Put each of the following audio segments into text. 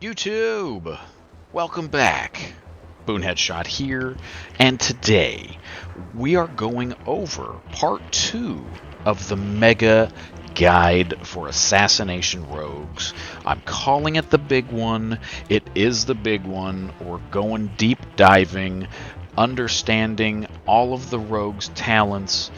YouTube! Welcome back. Boonheadshot here, and today we are going over part 2 of the Mega Guide for Assassination Rogues. I'm calling it the big one. It is the big one. We're going deep diving, understanding all of the rogues' talents.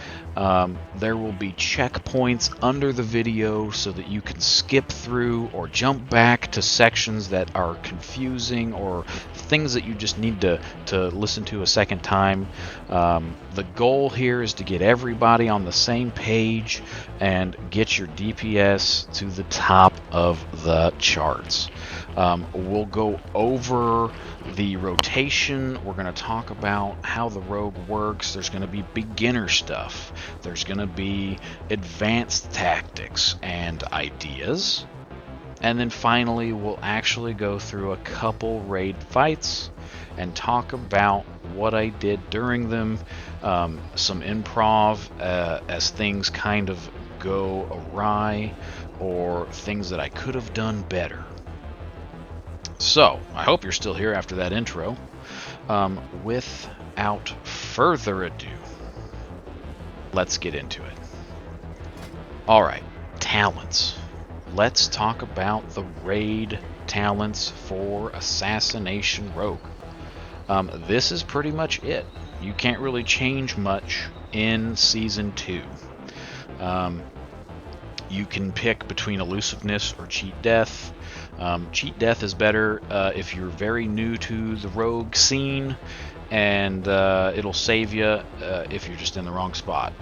There will be checkpoints under the video so that you can skip through or jump back to sections that are confusing or things that you just need to listen to a second time. The goal here is to get everybody on the same page and get your DPS to the top of the charts. We'll go over the rotation. We're going to talk about how the rogue works. There's going to be beginner stuff. There's going to be advanced tactics and ideas. And then finally, we'll actually go through a couple raid fights and talk about what I did during them, some improv as things kind of go awry, or things that I could have done better. So, I hope you're still here after that intro. Without further ado, let's get into it. Alright, talents. Let's talk about the raid talents for Assassination Rogue. This is pretty much it. You can't really change much in Season 2. You can pick between Elusiveness or Cheat Death. Cheat Death is better if you're very new to the rogue scene, and it'll save you if you're just in the wrong spot.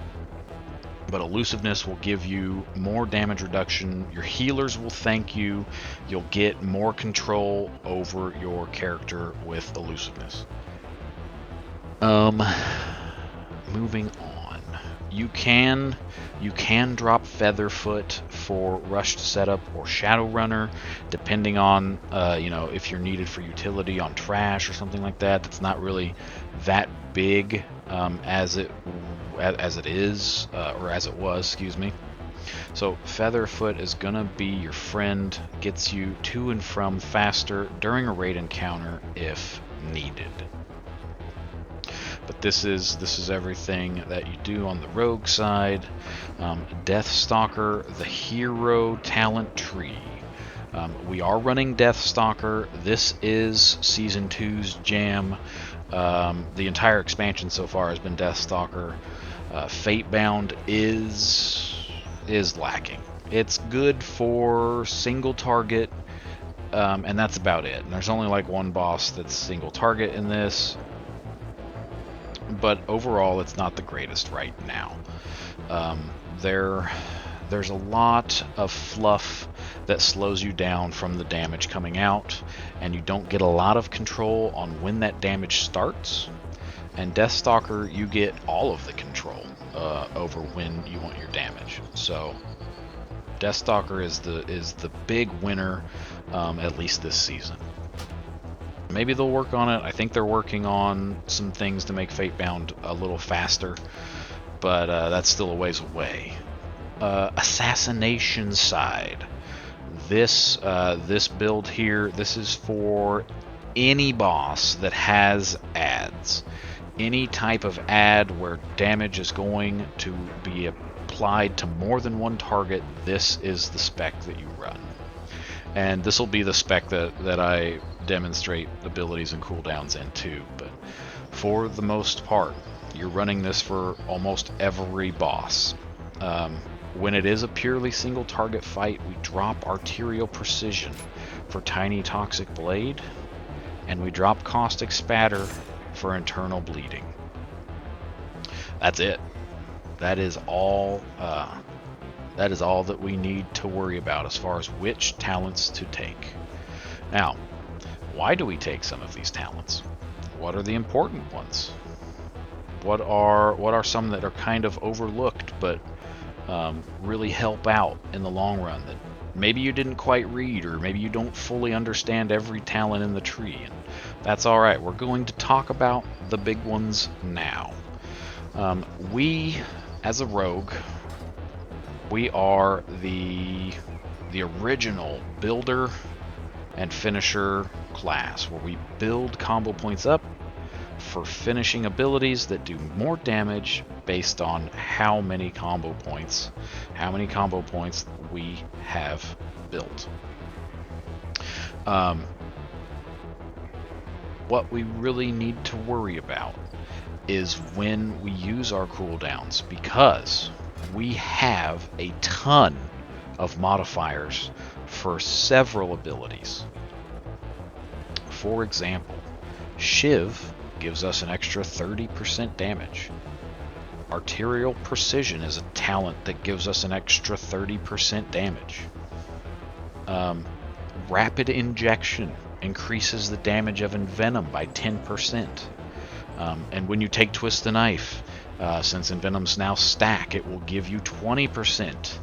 But Elusiveness will give you more damage reduction. Your healers will thank you. You'll get more control over your character with Elusiveness. Moving on. You can drop Featherfoot for Rushed Setup or Shadowrunner, depending on if you're needed for utility on trash or something like that. That's not really that big as it is, or as it was, excuse me. So Featherfoot is gonna be your friend, gets you to and from faster during a raid encounter if needed. But this is everything that you do on the rogue side. Deathstalker, the hero talent tree. We are running Deathstalker. This is Season 2's jam. The entire expansion so far has been Deathstalker. Fatebound is lacking. It's good for single target, and that's about it. And there's only like one boss that's single target in this. But overall, it's not the greatest right now. There's a lot of fluff that slows you down from the damage coming out, and you don't get a lot of control on when that damage starts. And Deathstalker, you get all of the control over when you want your damage. So Deathstalker is the big winner, at least this season. Maybe they'll work on it. I think they're working on some things to make Fatebound a little faster, but that's still a ways away. Assassination side. This build here, this is for any boss that has adds. Any type of add where damage is going to be applied to more than one target, this is the spec that you run. And this will be the spec that I demonstrate abilities and cooldowns in too. But for the most part, you're running this for almost every boss. When it is a purely single target fight, we drop Arterial Precision for Tiny Toxic Blade, and we drop Caustic Spatter for Internal Bleeding. That's it. That is all. That is all that we need to worry about as far as which talents to take. Now, why do we take some of these talents? What are the important ones? What are some that are kind of overlooked but really help out in the long run that maybe you didn't quite read, or maybe you don't fully understand every talent in the tree? And that's all right. We're going to talk about the big ones now. We, as a rogue, we are the original builder, and finisher class, where we build combo points up for finishing abilities that do more damage based on how many combo points we have built. What we really need to worry about is when we use our cooldowns, because we have a ton of modifiers for several abilities. For example, Shiv gives us an extra 30% damage. Arterial Precision is a talent that gives us an extra 30% damage. Rapid Injection increases the damage of Envenom by 10%. And when you take Twist the Knife, since Envenoms now stack, it will give you 20%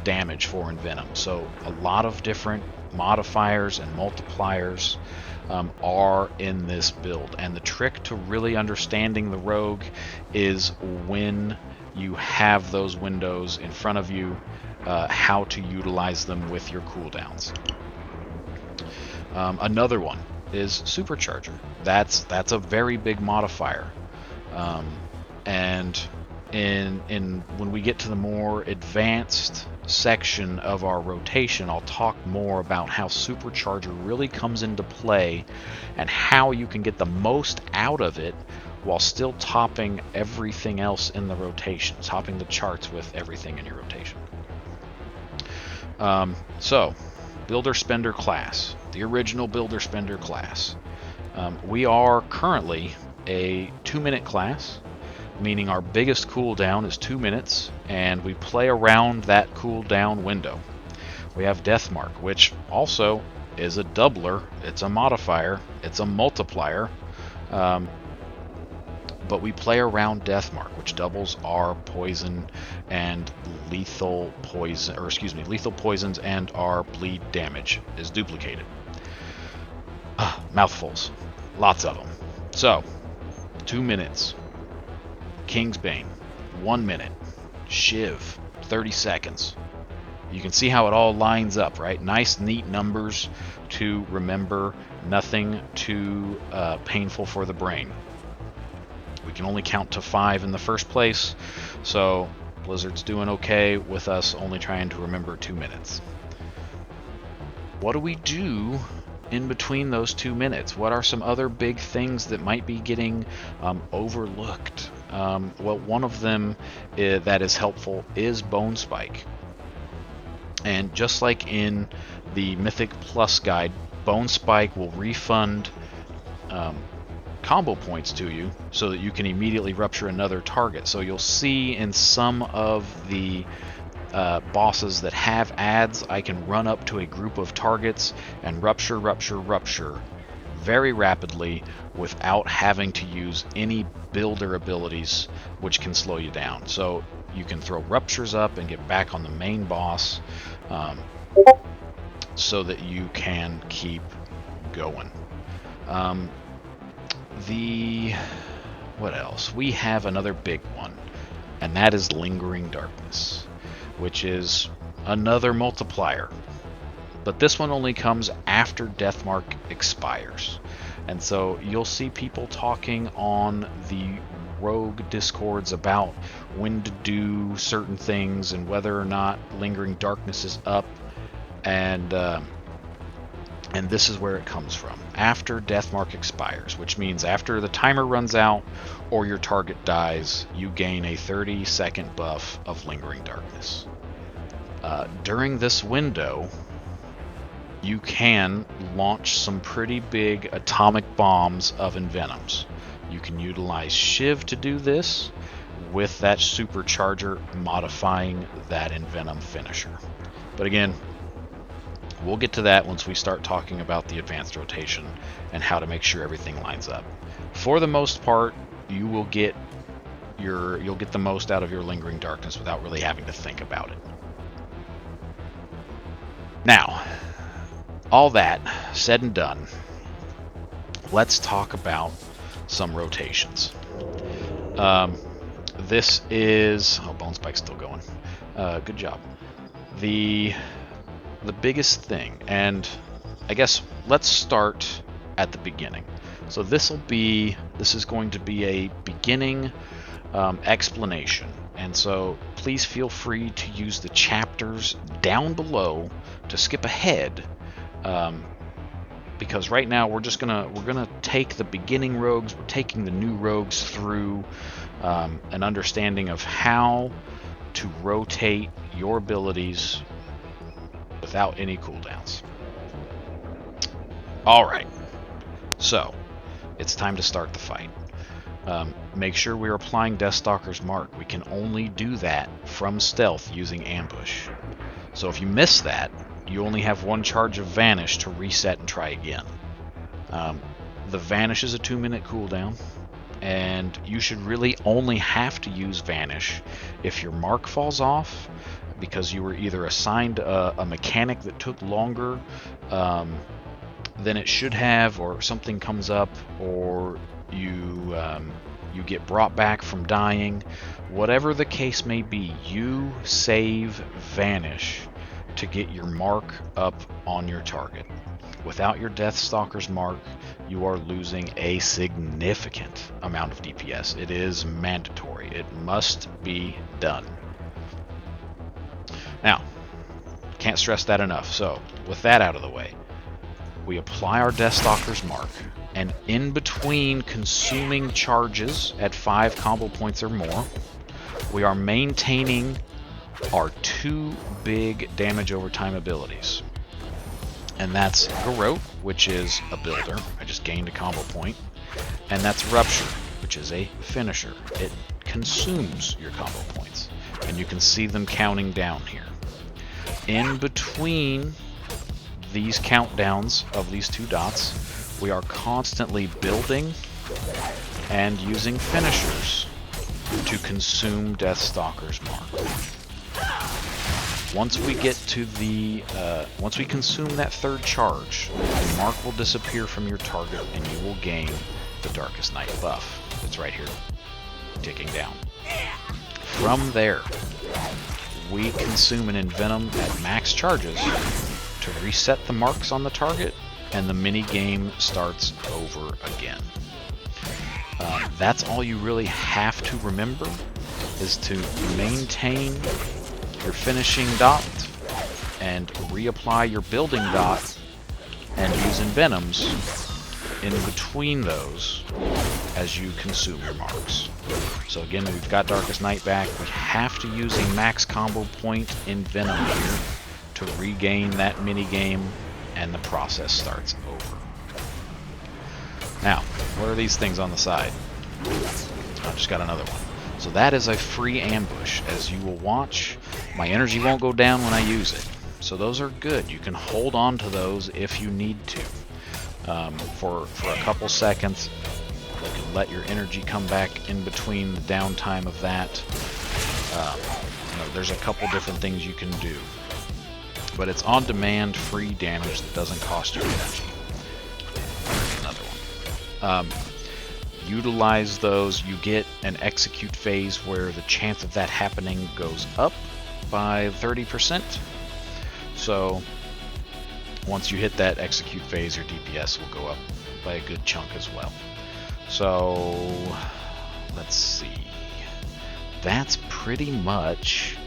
damage for Envenom. So a lot of different modifiers and multipliers are in this build. And the trick to really understanding the rogue is when you have those windows in front of you, how to utilize them with your cooldowns. Another one is Supercharger. That's a very big modifier, and when we get to the more advanced section of our rotation, I'll talk more about how Supercharger really comes into play and how you can get the most out of it while still topping everything else in the rotation, topping the charts with everything in your rotation. So, Builder Spender class, the original Builder Spender class. We are currently a 2-minute class, meaning our biggest cooldown is 2 minutes, and we play around that cooldown window. We have Deathmark, which also is a doubler. It's a modifier. It's a multiplier. But we play around Deathmark, which doubles our poison and lethal poison, or excuse me, lethal poisons, and our bleed damage is duplicated. Mouthfuls, lots of them. So, 2 minutes. King's Bane, 1 minute. Shiv, 30 seconds. You can see how it all lines up, right? Nice, neat numbers to remember. Nothing too painful for the brain. We can only count to 5 in the first place, so Blizzard's doing okay with us only trying to remember 2 minutes. What do we do in between those 2 minutes? What are some other big things that might be getting overlooked? Well, one of them that is helpful is Bone Spike. And just like in the Mythic Plus guide, Bone Spike will refund combo points to you so that you can immediately rupture another target. So you'll see in some of the bosses that have adds, I can run up to a group of targets and rupture very rapidly without having to use any builder abilities which can slow you down. So you can throw ruptures up and get back on the main boss so that you can keep going. What else? We have another big one, and that is Lingering Darkness, which is another multiplier. But this one only comes after Deathmark expires. And so you'll see people talking on the Rogue Discords about when to do certain things and whether or not Lingering Darkness is up. And this is where it comes from. After Deathmark expires, which means after the timer runs out or your target dies, you gain a 30-second buff of Lingering Darkness. During this window, you can launch some pretty big atomic bombs of Envenoms. You can utilize Shiv to do this, with that Supercharger modifying that Envenom finisher. But again, we'll get to that once we start talking about the advanced rotation and how to make sure everything lines up. For the most part, you will get you'll get the most out of your Lingering Darkness without really having to think about it. Now, all that said and done, let's talk about some rotations. This is... Oh, Bone Spike's still going. Good job. The biggest thing, and I guess let's start at the beginning. So this is going to be a beginning explanation, and so please feel free to use the chapters down below to skip ahead, because right now we're gonna take the beginning rogues, we're taking the new rogues through an understanding of how to rotate your abilities without any cooldowns. Alright, so it's time to start the fight. Make sure we're applying Deathstalker's Mark. We can only do that from stealth using ambush. So if you miss that, you only have one charge of Vanish to reset and try again. The Vanish is a 2-minute cooldown, and you should really only have to use Vanish if your mark falls off, because you were either assigned a mechanic that took longer than it should have, or something comes up, or you get brought back from dying. Whatever the case may be, you save Vanish to get your mark up on your target. Without your Deathstalker's Mark, you are losing a significant amount of DPS. It is mandatory. It must be done. Now, can't stress that enough. So, with that out of the way, we apply our Deathstalker's Mark, and in between consuming charges at 5 combo points or more, we are maintaining our 2 big damage over time abilities. And that's Garrote, which is a builder. I just gained a combo point. And that's Rupture, which is a finisher. It consumes your combo points. And you can see them counting down here. In between these countdowns of these 2 dots, we are constantly building and using finishers to consume Deathstalker's Mark. Once we get to the, once we consume that 3rd charge, the mark will disappear from your target and you will gain the Darkest Night buff. It's right here, ticking down. From there, we consume an Envenom at max charges to reset the marks on the target, and the mini game starts over again. That's all you really have to remember, is to maintain your finishing dot and reapply your building dot and use Envenoms in between those as you consume your marks. So again, we've got Darkest Night back. We have to use a max combo point Envenom here to regain that mini game, and the process starts over. Now, what are these things on the side? I just got another one. So that is a free ambush. As you will watch, my energy won't go down when I use it. So those are good. You can hold on to those if you need to. For a couple seconds, you can let your energy come back in between the downtime of that. There's a couple different things you can do. But it's on-demand, free damage that doesn't cost you energy. There's another one. Utilize those. You get an execute phase where the chance of that happening goes up by 30%. So once you hit that execute phase, your DPS will go up by a good chunk as well. So let's see. That's pretty much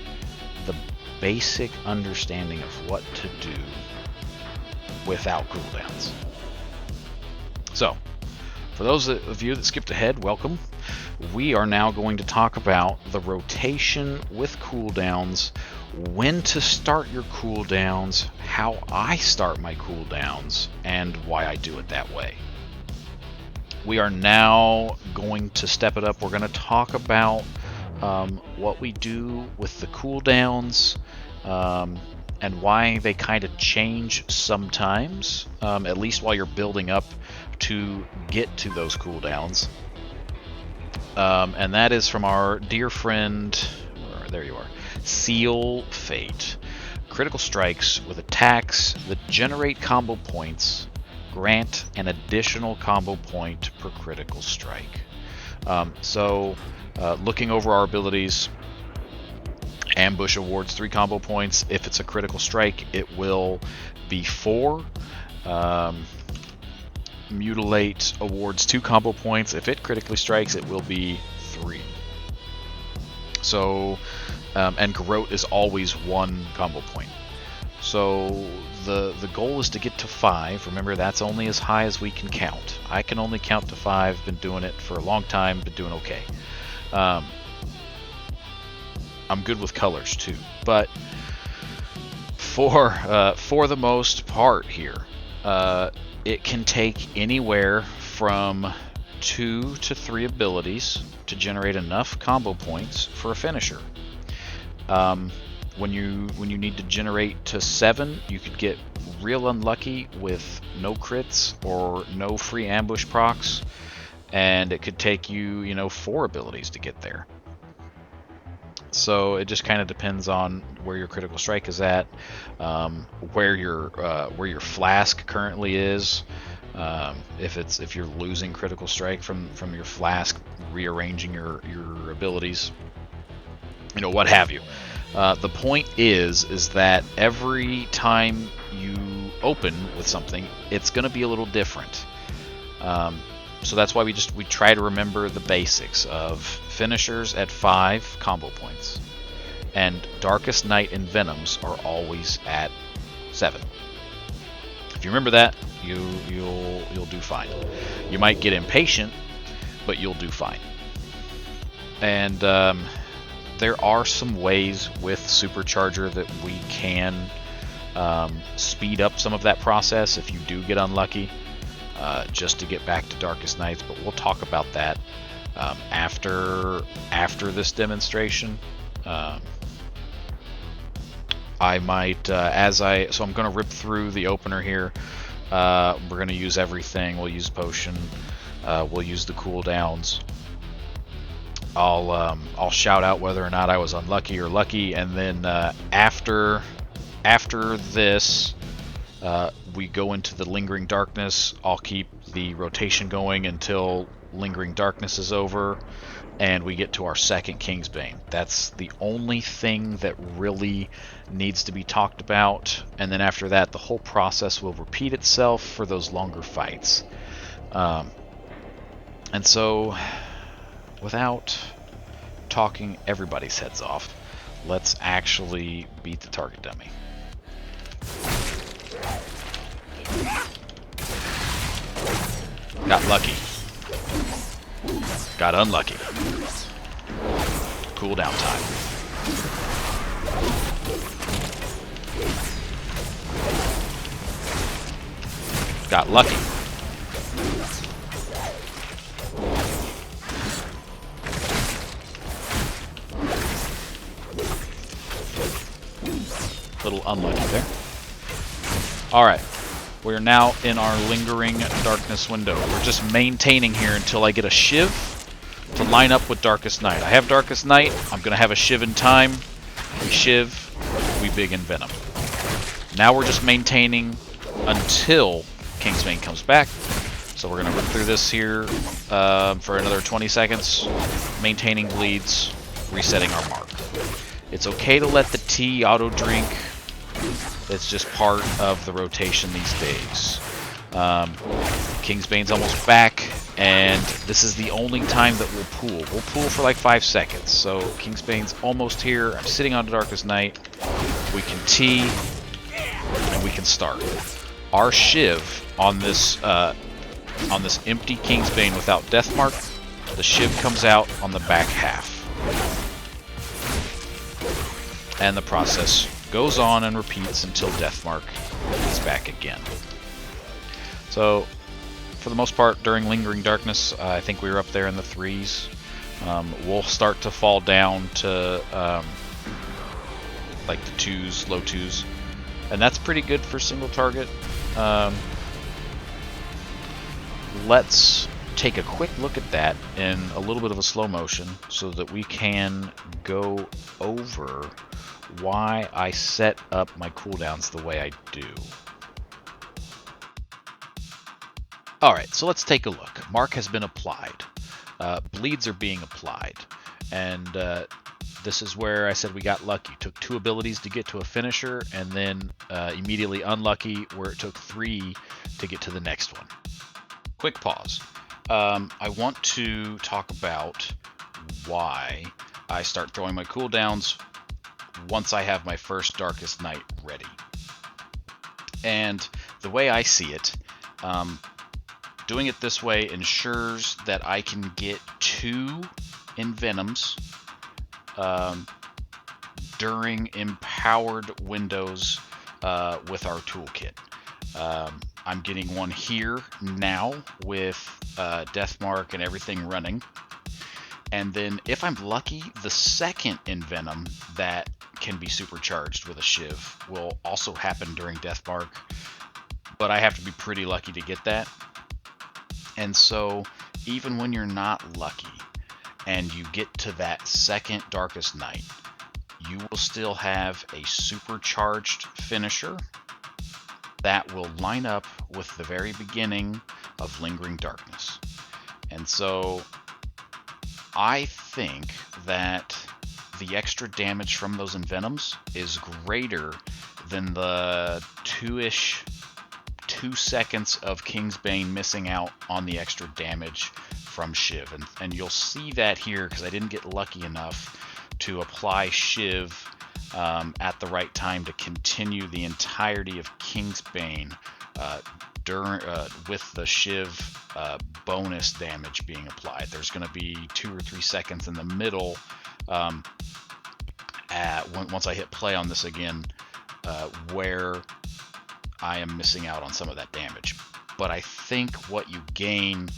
the basic understanding of what to do without cooldowns. So, for those of you that skipped ahead, welcome. We are now going to talk about the rotation with cooldowns, when to start your cooldowns, how I start my cooldowns, and why I do it that way. We are now going to step it up. We're going to talk about what we do with the cooldowns, and why they kind of change sometimes, at least while you're building up to get to those cooldowns. And that is from our dear friend, there you are, Seal Fate. Critical strikes with attacks that generate combo points grant an additional combo point per critical strike. Looking over our abilities, Ambush awards 3 combo points. If it's a critical strike, it will be 4. Mutilate awards 2 combo points. If it critically strikes, it will be 3. So, and Garrote is always 1 combo point. So the goal is to get to 5. Remember, that's only as high as we can count. I can only count to 5. Been doing it for a long time. Been doing okay. I'm good with colors too, but for the most part here, it can take anywhere from 2 to 3 abilities to generate enough combo points for a finisher. When you need to generate to 7, you could get real unlucky with no crits or no free ambush procs, and it could take you 4 abilities to get there. So it just kind of depends on where your critical strike is at, where your flask currently is. If you're losing critical strike from your flask, rearranging your abilities, what have you. The point is that every time you open with something, it's going to be a little different. So that's why we try to remember the basics of finishers at 5 combo points, and Darkest Night and Venoms are always at 7. If you remember that, you'll do fine. You might get impatient, but you'll do fine. And there are some ways with Supercharger that we can speed up some of that process if you do get unlucky, just to get back to Darkest Nights. But we'll talk about that after this demonstration. I might, so I'm going to rip through the opener here. We're going to use everything. We'll use potion. We'll use the cooldowns. I'll shout out whether or not I was unlucky or lucky, and then after this, we go into the Lingering Darkness. I'll keep the rotation going until Lingering Darkness is over, and we get to our second Kingsbane. That's the only thing that really needs to be talked about, and then after that, the whole process will repeat itself for those longer fights. And so, without talking everybody's heads off, let's actually beat the target dummy. Got lucky. Got unlucky. Cooldown time. Got lucky. Little unlucky there. Alright. We're now in our Lingering Darkness window. We're just maintaining here until I get a shiv to line up with Darkest Night. I have Darkest Night. I'm going to have a shiv in time. We shiv. We big in Venom. Now we're just maintaining until Kingsbane comes back. So we're going to rip through this here for another 20 seconds. Maintaining bleeds. Resetting our mark. It's okay to let the tea auto drink. It's just part of the rotation these days. Kingsbane's almost back, and this is the only time that we'll pool. We'll pool for like 5 seconds. So Kingsbane's almost here. I'm sitting on Darkest Night. We can tea, and we can start. Our shiv on this empty Kingsbane without Deathmark, the shiv comes out on the back half. And the process goes on and repeats until Deathmark is back again. So, for the most part, during Lingering Darkness, I think we were up there in the 3s. We'll start to fall down to like the 2s, low 2s, and that's pretty good for single target. Let's take a quick look at that in a little bit of a slow motion so that we can go over why I set up my cooldowns the way I do. Alright, so let's take a look. Mark has been applied. Bleeds are being applied. And This is where I said we got lucky. Took 2 abilities to get to a finisher, and then immediately unlucky where it took 3 to get to the next one. Quick pause. I want to talk about why I start throwing my cooldowns once I have my first Darkest Night ready. And the way I see it, doing it this way ensures that I can get 2 Envenoms during empowered windows with our toolkit. I'm getting one here now with Deathmark and everything running. And then if I'm lucky, the second Envenom that can be supercharged with a shiv will also happen during Deathmark, but I have to be pretty lucky to get that. And so even when you're not lucky and you get to that second Darkest Night, you will still have a supercharged finisher that will line up with the very beginning of Lingering Darkness. And so I think that the extra damage from those Envenoms is greater than the 2 seconds of Kingsbane missing out on the extra damage from shiv. And you'll see that here because I didn't get lucky enough to apply shiv at the right time to continue the entirety of Kingsbane with the shiv bonus damage being applied. There's going to be 2 or 3 seconds in the middle once I hit play on this again where I am missing out on some of that damage. But I think what you gain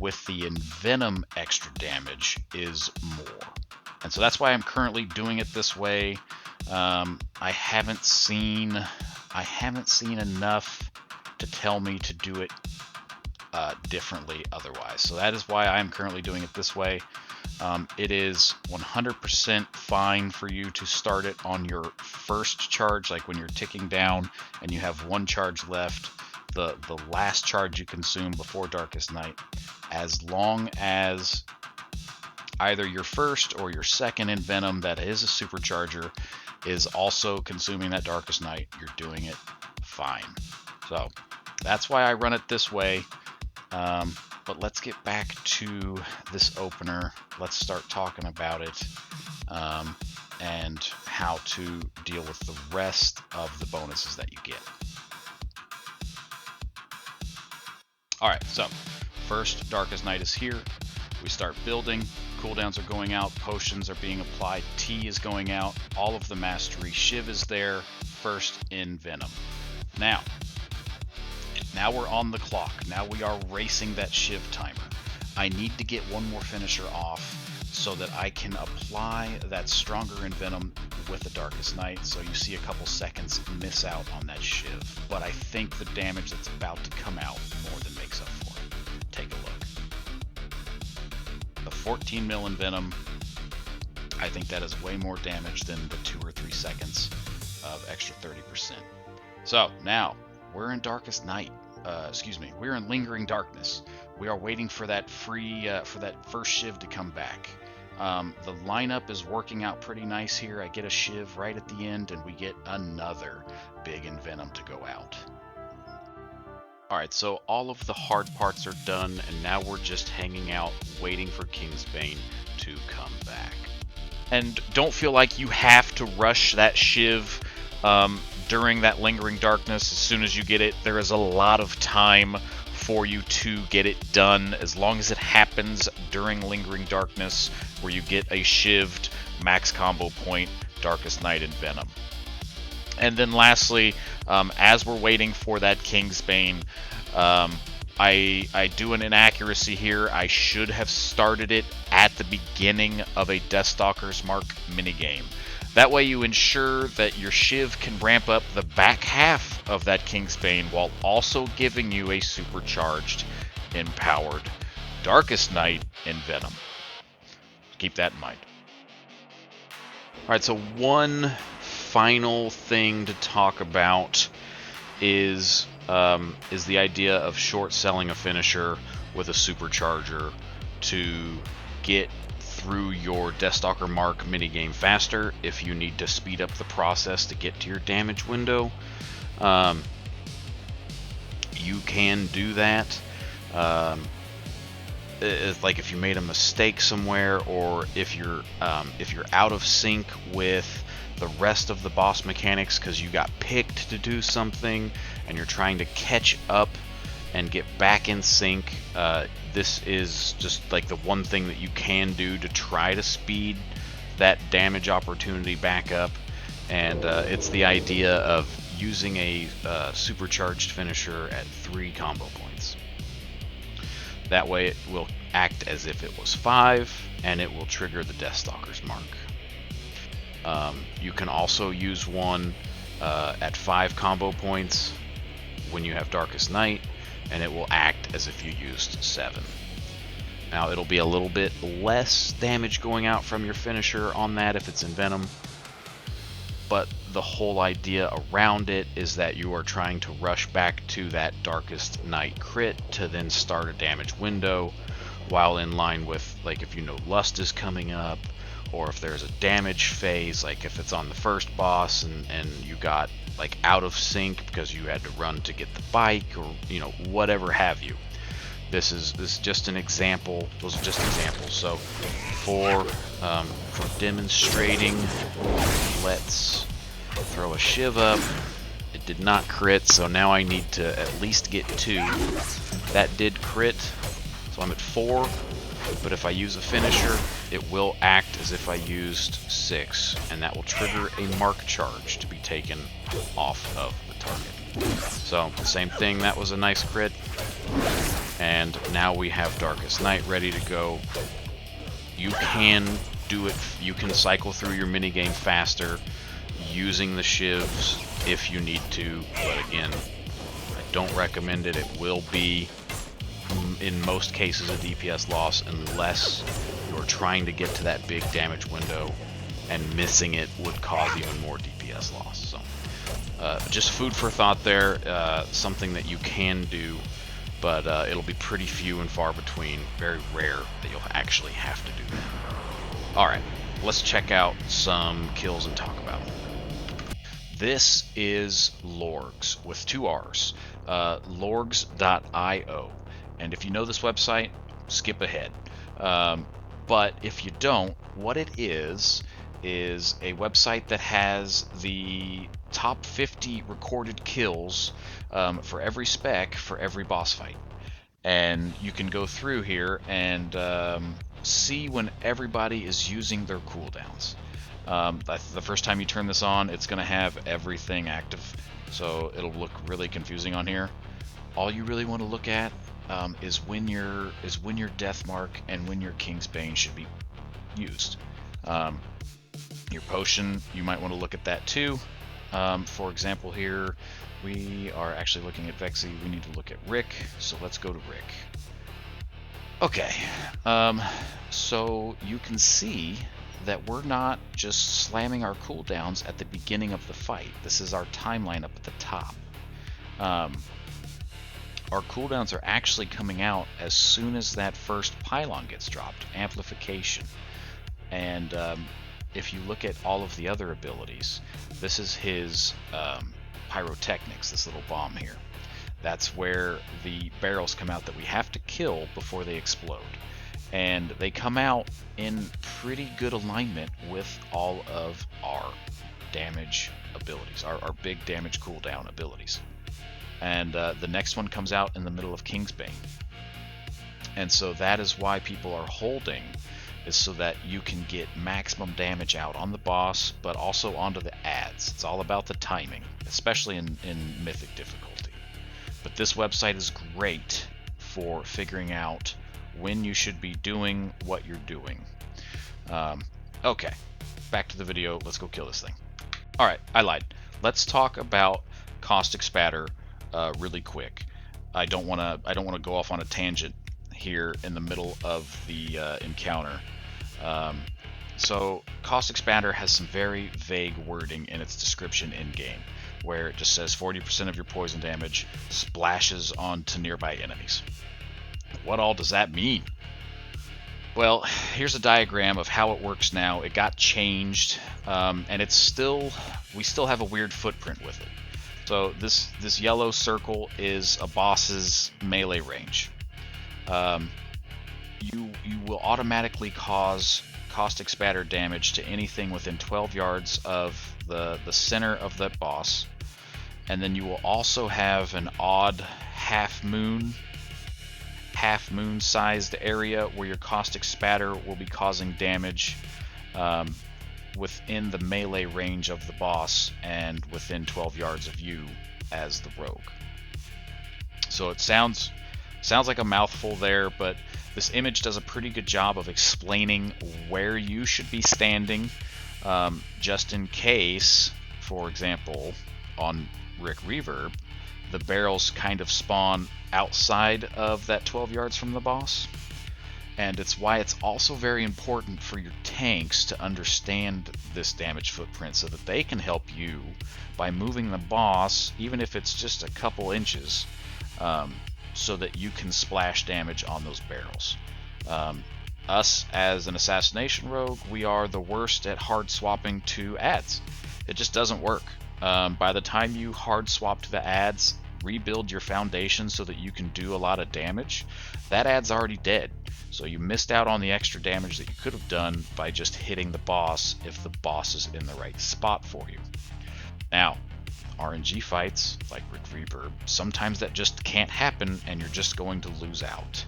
with the Envenom extra damage is more. And so that's why I'm currently doing it this way. I haven't seen enough to tell me to do it differently otherwise. So that is why I'm currently doing it this way. It is 100% fine for you to start it on your first charge, like when you're ticking down and you have 1 charge left, the last charge you consume before Darkest Night, as long as either your first or your second Envenom that is a Supercharger is also consuming that Darkest Night, you're doing it fine. So that's why I run it this way. But let's get back to this opener. Let's start talking about it and how to deal with the rest of the bonuses that you get. Alright, so first Darkest Night is here. We start building. Cooldowns are going out. Potions are being applied. T is going out. All of the mastery. Shiv is there. First Envenom. Now we're on the clock. Now we are racing that shiv timer. I need to get 1 more finisher off so that I can apply that stronger Envenom with the Darkest Night. So you see a couple seconds miss out on that shiv. But I think the damage that's about to come out more than makes up for it. Take a look. The 14 mil Envenom, I think that is way more damage than the 2 or 3 seconds of extra 30%. So now we're in Darkest Night. We're in Lingering Darkness. We are waiting for that for that first shiv to come back. The lineup is working out pretty nice here. I get a shiv right at the end, and we get another big Envenom to go out. Alright, so all of the hard parts are done, and now we're just hanging out, waiting for Kingsbane to come back. And don't feel like you have to rush that shiv during that Lingering Darkness. As soon as you get it, there is a lot of time for you to get it done, as long as it happens during Lingering Darkness, where you get a shivved max combo point Darkest Night Envenom. And then lastly, as we're waiting for that Kingsbane, I do an inaccuracy here. I should have started it at the beginning of a Deathstalker's Mark minigame. That way you ensure that your shiv can ramp up the back half of that Kingsbane while also giving you a supercharged, empowered Darkest Night Envenom. Keep that in mind. Alright, so one final thing to talk about is the idea of short selling a finisher with a supercharger to get through your Deathstalker Mark minigame faster if you need to speed up the process to get to your damage window. You can do that. It's like if you made a mistake somewhere, or if you're out of sync with the rest of the boss mechanics because you got picked to do something and you're trying to catch up and get back in sync. This is just like the one thing that you can do to try to speed that damage opportunity back up, and it's the idea of using a supercharged finisher at 3 combo points. That way it will act as if it was 5, and it will trigger the Deathstalker's Mark. You can also use one at 5 combo points when you have Darkest Night, and it will act as if you used 7. Now it'll be a little bit less damage going out from your finisher on that if it's in Venom, but the whole idea around it is that you are trying to rush back to that Darkest Night crit to then start a damage window, while in line with, like, if you know Lust is coming up, or if there's a damage phase, like if it's on the first boss and you got like out of sync because you had to run to get the bike, or whatever have you. This is just an example. Those are just examples. So for demonstrating, let's throw a shiv up. It did not crit, so now I need to at least get 2. That did crit, so I'm at 4. But if I use a finisher, it will act as if I used 6, and that will trigger a mark charge to be taken off of the target. So, same thing, that was a nice crit. And now we have Darkest Night ready to go. You can do it, you can cycle through your minigame faster using the shivs if you need to, but again, I don't recommend it. It will be, in most cases, a DPS loss unless you're trying to get to that big damage window, and missing it would cause even more DPS loss. So just food for thought there, something that you can do, but it'll be pretty few and far between, very rare that you'll actually have to do that. Alright, let's check out some kills and talk about them. This is Lorrgs with 2 R's, Lorrgs.io. And if you know this website, skip ahead. But if you don't, what it is a website that has the top 50 recorded kills for every spec for every boss fight. And you can go through here and see when everybody is using their cooldowns. The first time you turn this on, it's going to have everything active, so it'll look really confusing on here. All you really want to look at is when your Death Mark and when your King's Bane should be used. Your potion, you might want to look at that too. For example, here we are actually looking at Vexie. We need to look at Rick, so let's go to Rick. Okay, so you can see that we're not just slamming our cooldowns at the beginning of the fight. This is our timeline up at the top. Our cooldowns are actually coming out as soon as that first pylon gets dropped, amplification. And if you look at all of the other abilities, this is his pyrotechnics, this little bomb here. That's where the barrels come out that we have to kill before they explode. And they come out in pretty good alignment with all of our damage abilities, our big damage cooldown abilities. And the next one comes out in the middle of King's Bane. And so that is why people are holding, is so that you can get maximum damage out on the boss, but also onto the adds. It's all about the timing, especially in Mythic difficulty. But this website is great for figuring out when you should be doing what you're doing. Okay, back to the video. Let's go kill this thing. Alright, I lied. Let's talk about Caustic Spatter really quick. I don't want to go off on a tangent here in the middle of the encounter. So Caustic Spatter has some very vague wording in its description in-game, where it just says 40% of your poison damage splashes onto nearby enemies. What all does that mean? Well, here's a diagram of how it works now. It got changed, and we still have a weird footprint with it. So this yellow circle is a boss's melee range. You will automatically cause caustic spatter damage to anything within 12 yards of the center of that boss, and then you will also have an odd half moon sized area where your caustic spatter will be causing damage within the melee range of the boss and within 12 yards of you as the rogue. So it sounds like a mouthful there, but this image does a pretty good job of explaining where you should be standing, just in case, for example, on Reverb, the barrels kind of spawn outside of that 12 yards from the boss. And it's why it's also very important for your tanks to understand this damage footprint so that they can help you by moving the boss, even if it's just a couple inches, so that you can splash damage on those barrels. Us, as an Assassination Rogue, we are the worst at hard swapping to ads. It just doesn't work. By the time you hard swap to the ads, rebuild your foundation so that you can do a lot of damage, that ad's already dead. So you missed out on the extra damage that you could have done by just hitting the boss if the boss is in the right spot for you. Now, RNG fights, like Reverb, sometimes that just can't happen and you're just going to lose out.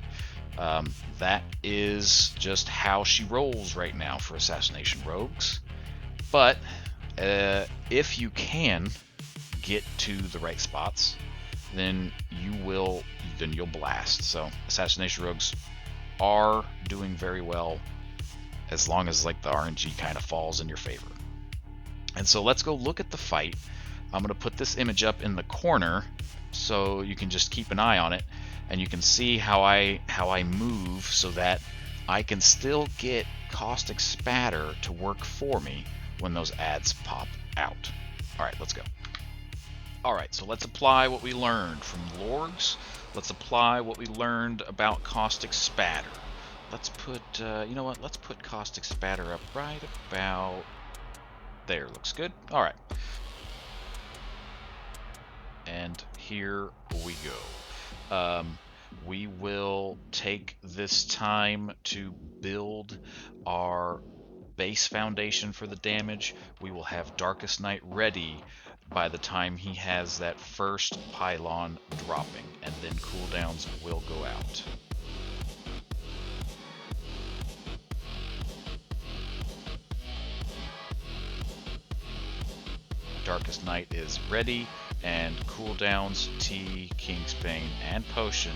That is just how she rolls right now for Assassination Rogues. But if you can get to the right spots, then you'll blast. So Assassination Rogues are doing very well as long as like the RNG kind of falls in your favor. And so let's go look at the fight. I'm going to put this image up in the corner so you can just keep an eye on it, and you can see how I move so that I can still get caustic spatter to work for me when those ads pop out. All right, let's go. All right, so let's apply what we learned from Lorrgs. Let's apply what we learned about caustic spatter. Let's put, you know what? Let's put caustic spatter up right about there. Looks good. All right. And here we go. We will take this time to build our base foundation for the damage. We will have Darkest Night ready by the time he has that first pylon dropping, and then cooldowns will go out. Darkest Night is ready, and cooldowns, T, Kingsbane, and Potion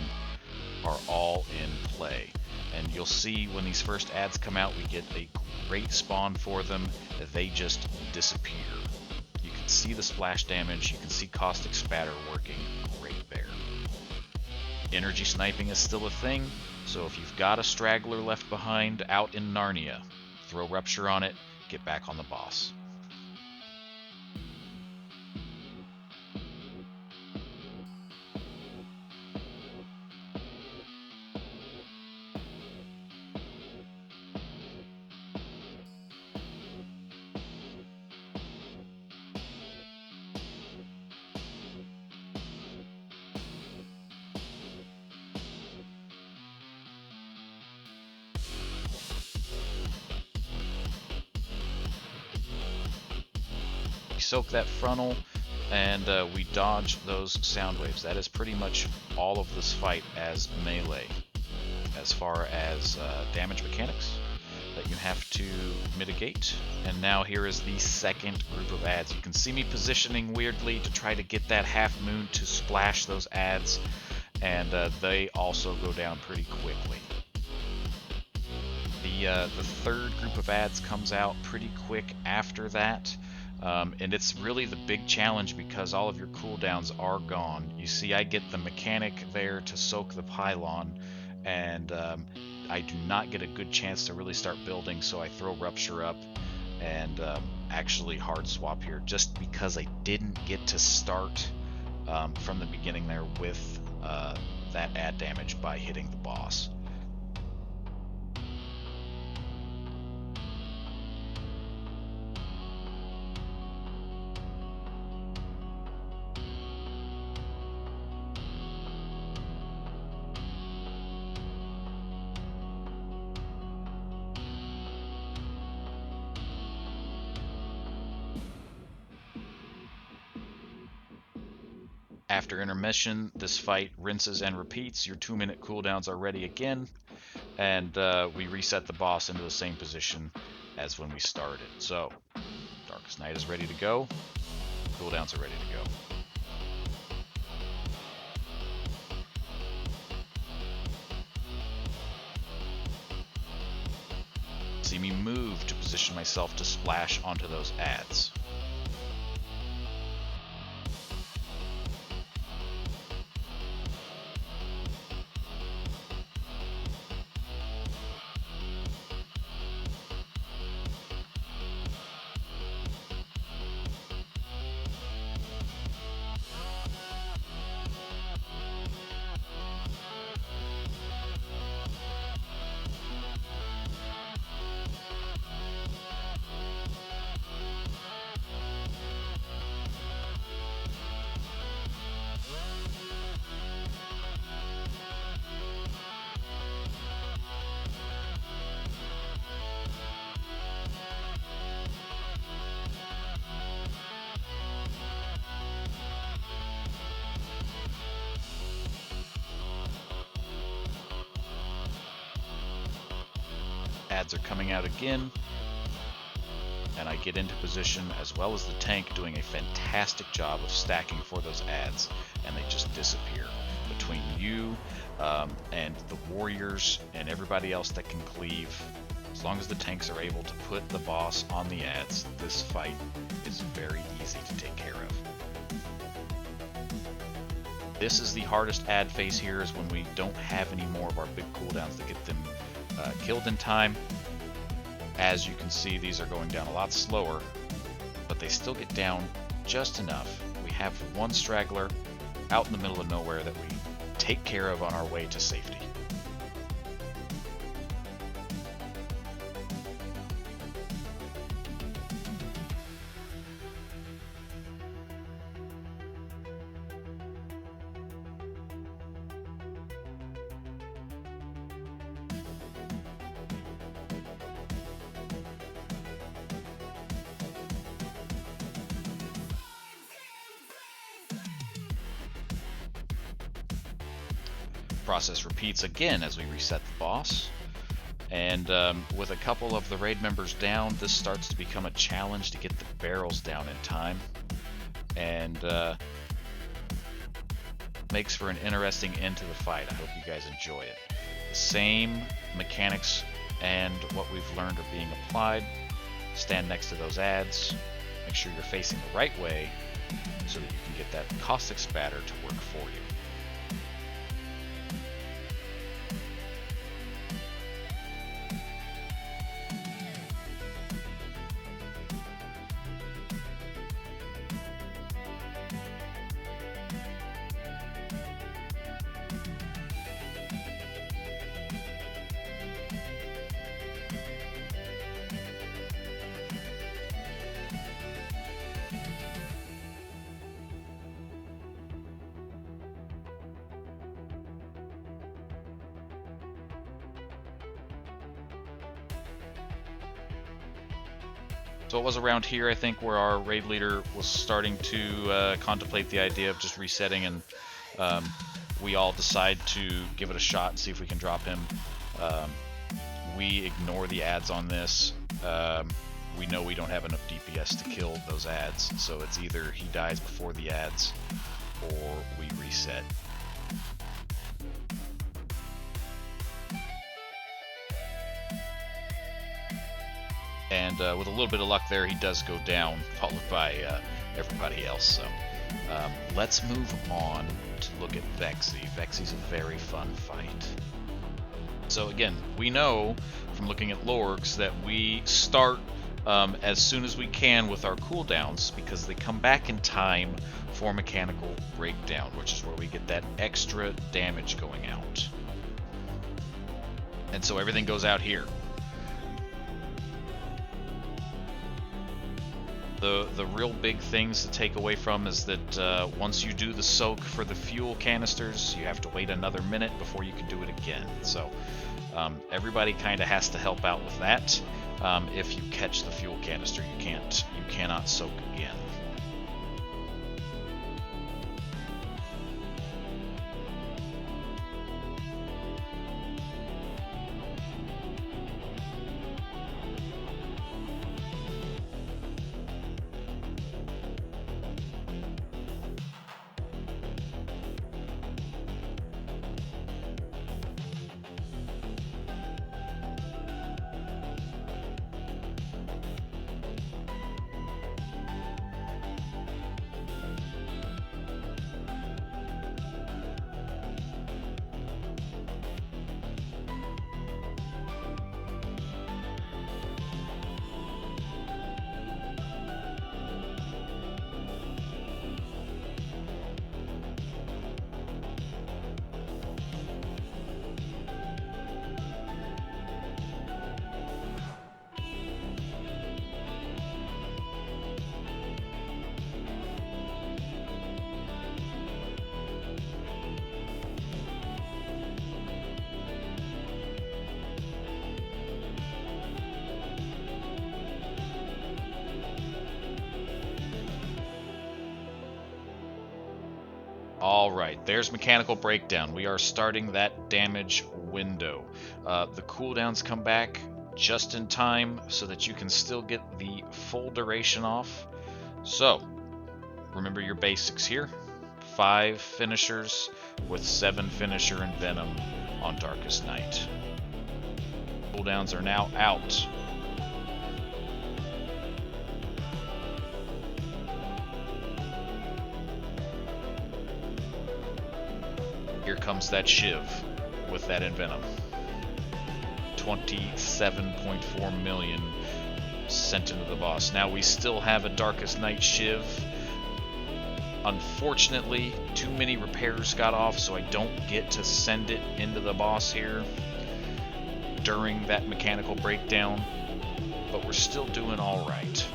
are all in play. And you'll see when these first ads come out, we get a great spawn for them. They just disappear. You can see the splash damage, you can see caustic spatter working great there. Energy sniping is still a thing, so if you've got a straggler left behind out in Narnia, throw Rupture on it, get back on the boss. Soak that frontal, and we dodge those sound waves. That is pretty much all of this fight as melee. As far as damage mechanics that you have to mitigate. And now here is the second group of ads. You can see me positioning weirdly to try to get that half moon to splash those ads, and they also go down pretty quickly. The third group of ads comes out pretty quick after that. And it's really the big challenge because all of your cooldowns are gone. You see I get the mechanic there to soak the pylon, and I do not get a good chance to really start building, so I throw Rupture up and actually hard swap here just because I didn't get to start from the beginning there with that ad damage by hitting the boss. After intermission, this fight rinses and repeats. Your 2-minute cooldowns are ready again, and we reset the boss into the same position as when we started. So, Darkest Night is ready to go. Cooldowns are ready to go. See me move to position myself to splash onto those adds. Adds are coming out again, and I get into position as well as the tank, doing a fantastic job of stacking for those adds, and they just disappear. Between you and the warriors and everybody else that can cleave, as long as the tanks are able to put the boss on the adds, this fight is very easy to take care of. This is the hardest add phase here, is when we don't have any more of our big cooldowns to get them killed in time. As you can see, these are going down a lot slower, but they still get down just enough. We have one straggler out in the middle of nowhere that we take care of on our way to safety. Process repeats again as we reset the boss, and with a couple of the raid members down, this starts to become a challenge to get the barrels down in time, and makes for an interesting end to the fight. I hope you guys enjoy it. The same mechanics and what we've learned are being applied. Stand next to those adds, make sure you're facing the right way so that you can get that Caustic Spatter to work for you. So it was around here, I think, where our raid leader was starting to contemplate the idea of just resetting, and we all decide to give it a shot and see if we can drop him. We ignore the adds on this. We know we don't have enough DPS to kill those adds, so it's either he dies before the adds or we reset. And with a little bit of luck there, he does go down, followed by everybody else. So let's move on to look at Vexie. Vexie's a very fun fight. So again, we know from looking at Lorrgs that we start as soon as we can with our cooldowns, because they come back in time for mechanical breakdown, which is where we get that extra damage going out. And so everything goes out here. The real big things to take away from is that once you do the soak for the fuel canisters, you have to wait another minute before you can do it again. So everybody kind of has to help out with that. If you catch the fuel canister, you cannot soak again. Alright, there's Mechanical Breakdown. We are starting that damage window. The cooldowns come back just in time so that you can still get the full duration off. So, remember your basics here. 5 finishers with 7 finisher and venom on Darkest Night. Cooldowns are now out. Here comes that shiv with that envenom. 27.4 million sent into the boss. Now we still have a Darkest Night shiv. Unfortunately, too many repairs got off, so I don't get to send it into the boss here during that mechanical breakdown, but we're still doing all right.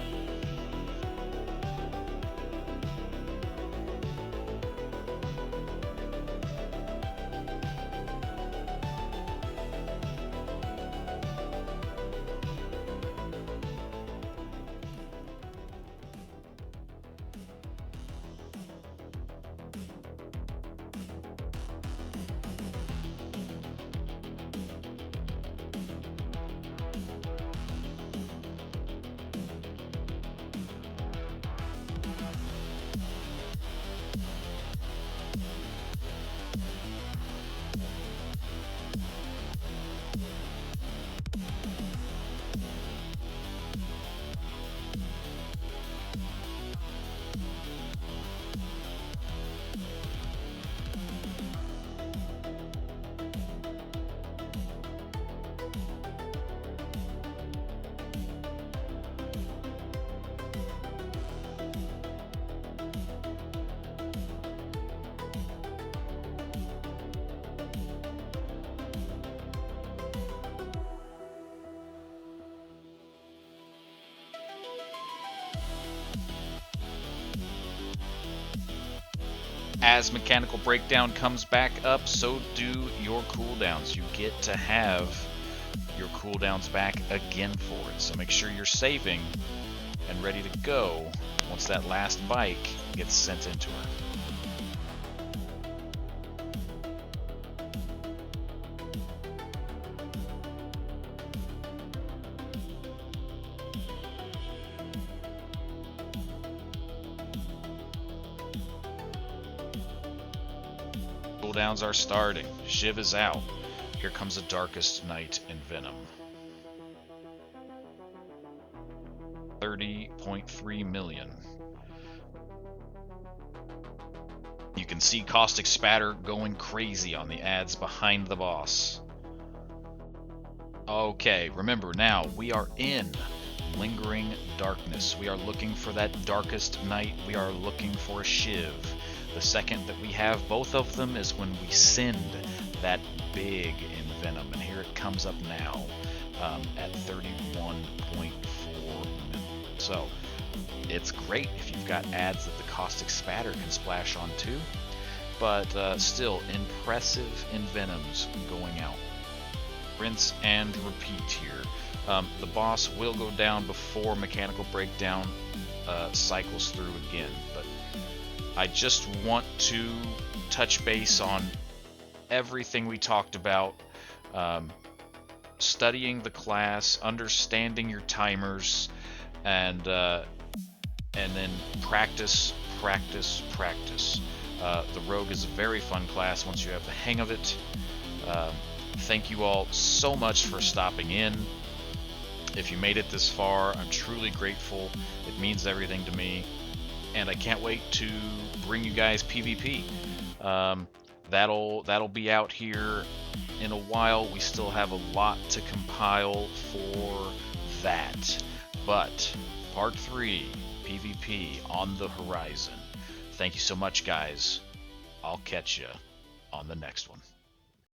As Mechanical Breakdown comes back up, so do your cooldowns. You get to have your cooldowns back again for it. So make sure you're saving and ready to go once that last bike gets sent into her. Cooldowns are starting. Shiv is out. Here comes the Darkest Night in Venom. 30.3 million. You can see Caustic Spatter going crazy on the ads behind the boss. Okay, remember now, we are in Lingering Darkness. We are looking for that Darkest Night. We are looking for a Shiv. The second that we have both of them is when we send that big envenom, and here it comes up now at 31.4 million. So it's great if you've got ads that the Caustic Spatter can splash on too, but still impressive envenoms going out. Rinse and repeat here. The boss will go down before Mechanical Breakdown cycles through again, but I just want to touch base on everything we talked about. Studying the class, understanding your timers, and then practice. The Rogue is a very fun class once you have the hang of it. Thank you all so much for stopping in. If you made it this far, I'm truly grateful. It means everything to me. And I can't wait to bring you guys PvP. That'll be out here in a while. We still have a lot to compile for that. But part 3, PvP on the horizon. Thank you so much, guys. I'll catch you on the next one.